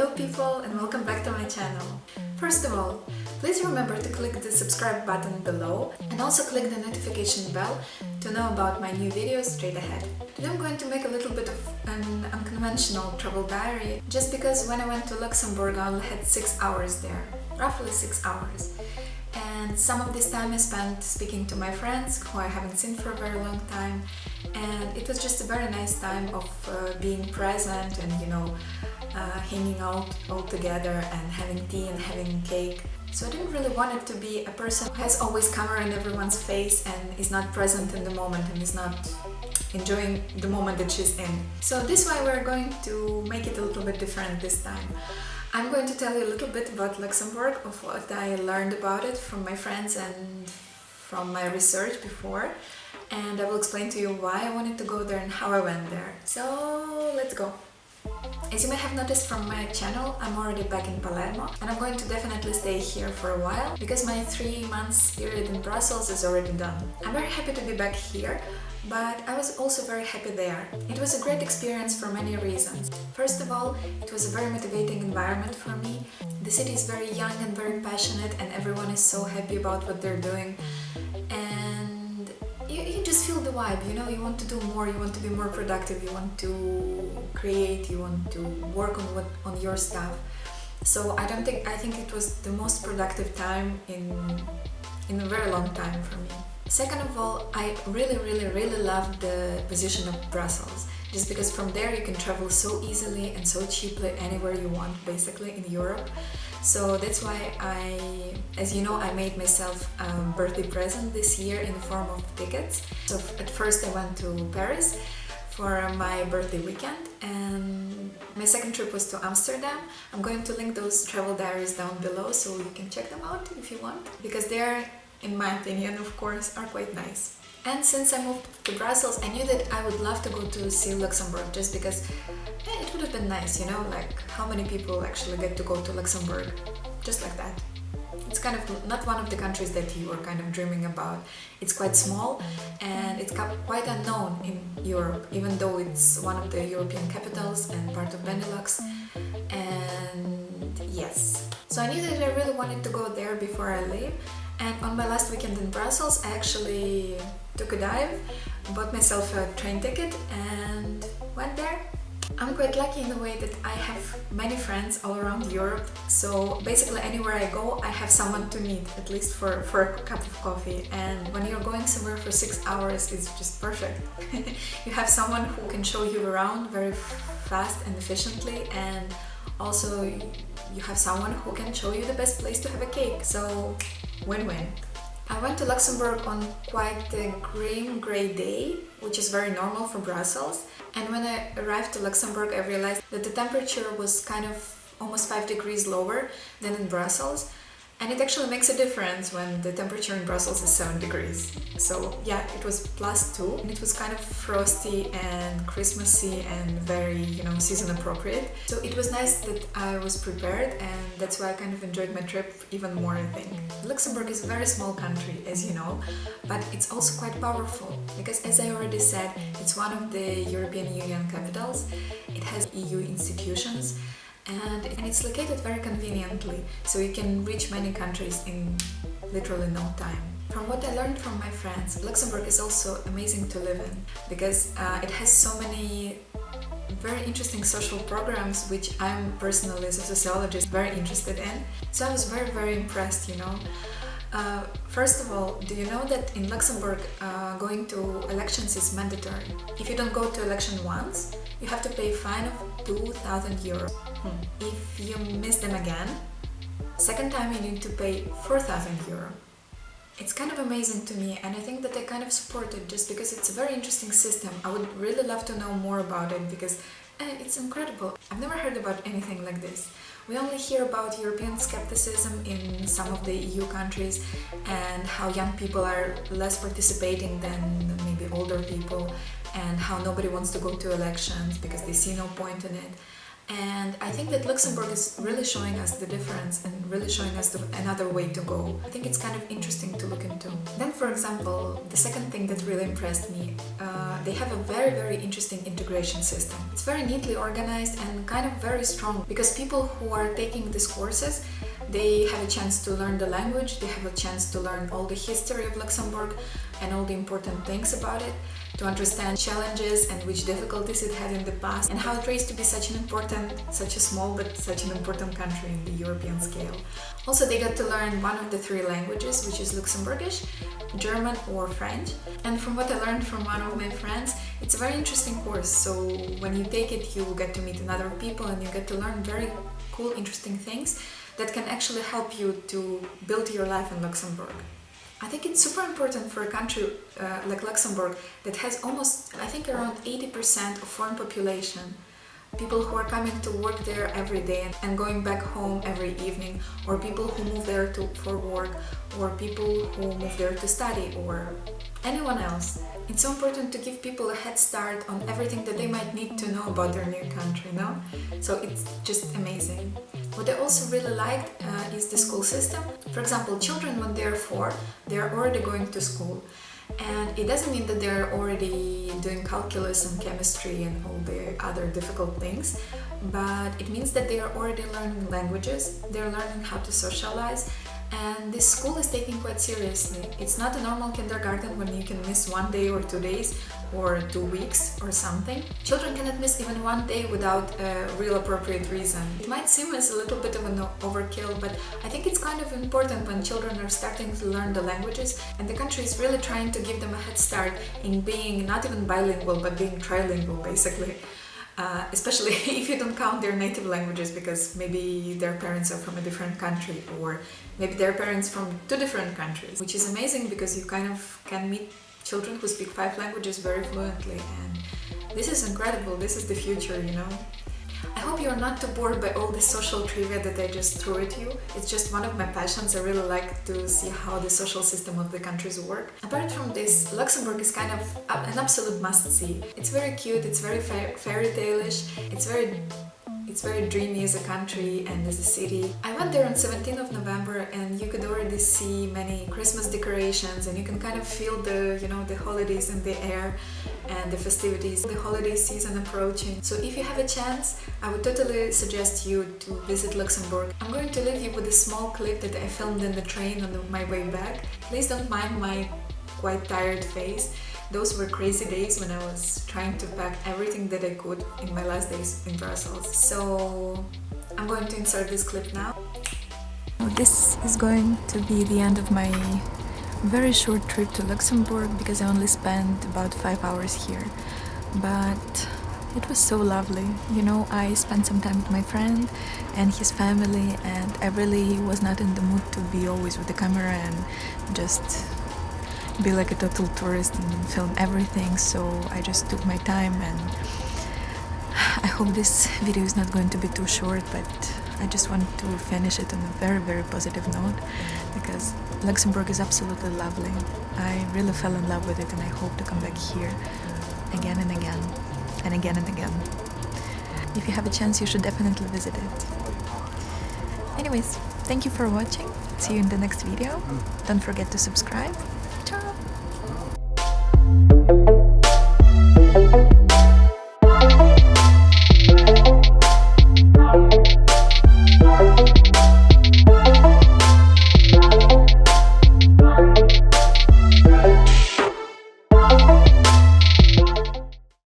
Hello people and welcome back to my channel. First of all, please remember to click the subscribe button below and also click the notification bell to know about my new videos straight ahead. Today I'm going to make a little bit of an unconventional travel diary just because when I went to Luxembourg I only had 6 hours there, roughly 6 hours. And some of this time I spent speaking to my friends who I haven't seen for a very long time, and it was just a very nice time of being present and hanging out all together and having tea and having cake. So I didn't really want it to be a person who has always camera in everyone's face and is not present in the moment and is not enjoying the moment that she's in. So this is why we're going to make it a little bit different this time. I'm going to tell you a little bit about Luxembourg, of what I learned about it from my friends and from my research before, and I will explain to you why I wanted to go there and how I went there. So let's go! As you may have noticed from my channel, I'm already back in Palermo and I'm going to definitely stay here for a while because my 3 months period in Brussels is already done. I'm very happy to be back here, but I was also very happy there. It was a great experience for many reasons. First of all, it was a very motivating environment for me. The city is very young and very passionate and everyone is so happy about what they're doing. And you just feel the vibe, you want to do more, you want to be more productive, you want to create, you want to work on your stuff. So I think it was the most productive time in a very long time for me. Second of all, I really loved the position of Brussels, just because from there you can travel so easily and so cheaply anywhere you want, basically, in Europe. So that's why as you know, I made myself a birthday present this year in the form of tickets. So at first I went to Paris for my birthday weekend, and my second trip was to Amsterdam. I'm going to link those travel diaries down below so you can check them out if you want, because they're, in my opinion, of course, are quite nice. And since I moved to Brussels, I knew that I would love to go to see Luxembourg just because it would have been nice, like how many people actually get to go to Luxembourg just like that. It's kind of not one of the countries that you are kind of dreaming about. It's quite small and it's quite unknown in Europe, even though it's one of the European capitals and part of Benelux. And yes, so I knew that I really wanted to go there before I leave. And on my last weekend in Brussels, I actually took a dive, bought myself a train ticket and went there. I'm quite lucky in a way that I have many friends all around Europe, so basically anywhere I go I have someone to meet, at least for a cup of coffee. And when you're going somewhere for 6 hours, it's just perfect. You have someone who can show you around very fast and efficiently, and also you have someone who can show you the best place to have a cake, so win-win. I went to Luxembourg on quite a grim grey day, which is very normal for Brussels. And when I arrived to Luxembourg, I realized that the temperature was kind of almost 5 degrees lower than in Brussels. And it actually makes a difference when the temperature in Brussels is 7 degrees. So yeah, it was +2 and it was kind of frosty and Christmassy and very, season appropriate. So it was nice that I was prepared, and that's why I kind of enjoyed my trip even more, I think. Luxembourg is a very small country, as you know, but it's also quite powerful because, as I already said, it's one of the European Union capitals. It has EU institutions. And it's located very conveniently, so you can reach many countries in literally no time. From what I learned from my friends, Luxembourg is also amazing to live in because it has so many very interesting social programs, which I'm personally, as a sociologist, very interested in. So I was very impressed, First of all, do you know that in Luxembourg going to elections is mandatory? If you don't go to election once, you have to pay a fine of 2,000 euros. If you miss them again, second time you need to pay 4,000 euros. It's kind of amazing to me, and I think that I kind of support it just because it's a very interesting system. I would really love to know more about it because it's incredible. I've never heard about anything like this. We only hear about European skepticism in some of the EU countries and how young people are less participating than maybe older people, and how nobody wants to go to elections because they see no point in it. And I think that Luxembourg is really showing us the difference and really showing us another way to go. I think it's kind of interesting to look into. Then, for example, the second thing that really impressed me, they have a very, very interesting integration system. It's very neatly organized and kind of very strong, because people who are taking these courses, they have a chance to learn the language, they have a chance to learn all the history of Luxembourg and all the important things about it, to understand challenges and which difficulties it had in the past, and how it raised to be such a small but such an important country in the European scale. Also, they got to learn one of the three languages, which is Luxembourgish, German or French. And from what I learned from one of my friends, it's a very interesting course. So when you take it, you get to meet other people and you get to learn very cool, interesting things that can actually help you to build your life in Luxembourg. I think it's super important for a country like Luxembourg that has almost, I think, around 80% of foreign population. People who are coming to work there every day and going back home every evening, or people who move there for work, or people who move there to study, or anyone else. It's so important to give people a head start on everything that they might need to know about their new country, no? So it's just amazing. What I also really liked is the school system. For example, children, when they're 4, they're already going to school. And it doesn't mean that they're already doing calculus and chemistry and all the other difficult things, but it means that they are already learning languages, they're learning how to socialize, and this school is taking quite seriously. It's not a normal kindergarten when you can miss 1 day or 2 days or 2 weeks or something. Children cannot miss even 1 day without a real appropriate reason. It might seem as a little bit of an overkill, but I think it's kind of important when children are starting to learn the languages, and the country is really trying to give them a head start in being not even bilingual, but being trilingual, basically. Especially if you don't count their native languages, because maybe their parents are from a different country, or maybe their parents from 2 different countries, which is amazing because you kind of can meet children who speak 5 languages very fluently, and this is incredible. This is the future, you know. I hope you're not too bored by all the social trivia that I just threw at you. It's just one of my passions. I really like to see how the social system of the countries work. Apart from this, Luxembourg is kind of an absolute must-see. It's very cute, it's very fairy tale-ish, it's very dreamy as a country and as a city. I went there on 17th of November and you could already see many Christmas decorations, and you can kind of feel the holidays in the air and the festivities, the holiday season approaching. So if you have a chance, I would totally suggest you to visit Luxembourg. I'm going to leave you with a small clip that I filmed in the train on my way back. Please don't mind my quite tired face. Those were crazy days when I was trying to pack everything that I could in my last days in Brussels. So I'm going to insert this clip now. This is going to be the end of my very short trip to Luxembourg, because I only spent about 5 hours here. But it was so lovely. You know, I spent some time with my friend and his family, and I really was not in the mood to be always with the camera and just be like a total tourist and film everything, so I just took my time, and I hope this video is not going to be too short, but I just want to finish it on a very, very positive note, because Luxembourg is absolutely lovely. I really fell in love with it, and I hope to come back here again and again and again and again. If you have a chance, you should definitely visit it. Anyways, thank you for watching. See you in the next video. Don't forget to subscribe.